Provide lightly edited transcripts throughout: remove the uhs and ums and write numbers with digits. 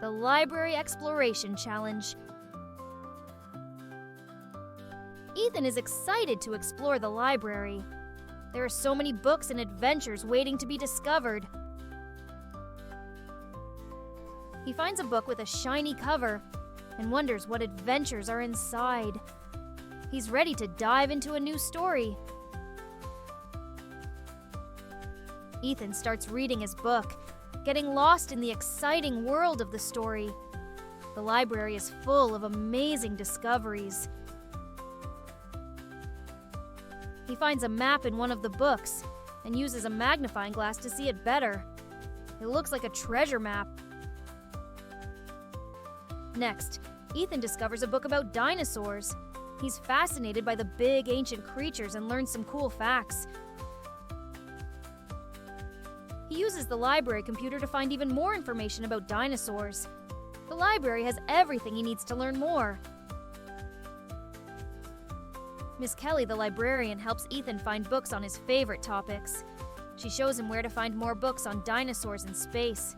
The Library Exploration Challenge. Ethan is excited to explore the library. There are so many books and adventures waiting to be discovered. He finds a book with a shiny cover and wonders what adventures are inside. He's ready to dive into a new story. Ethan starts reading his book, getting lost in the exciting world of the story. The library is full of amazing discoveries. He finds a map in one of the books and uses a magnifying glass to see it better. It looks like a treasure map. Next, Ethan discovers a book about dinosaurs. He's fascinated by the big ancient creatures and learns some cool facts. He uses the library computer to find even more information about dinosaurs. The library has everything he needs to learn more. Miss Kelly, the librarian, helps Ethan find books on his favorite topics. She shows him where to find more books on dinosaurs and space.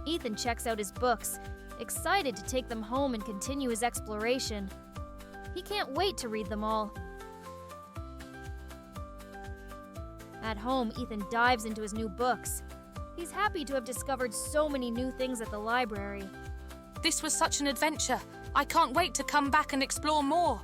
Ethan checks out his books, excited to take them home and continue his exploration. He can't wait to read them all. At home, Ethan dives into his new books. He's happy to have discovered so many new things at the library. This was such an adventure. I can't wait to come back and explore more.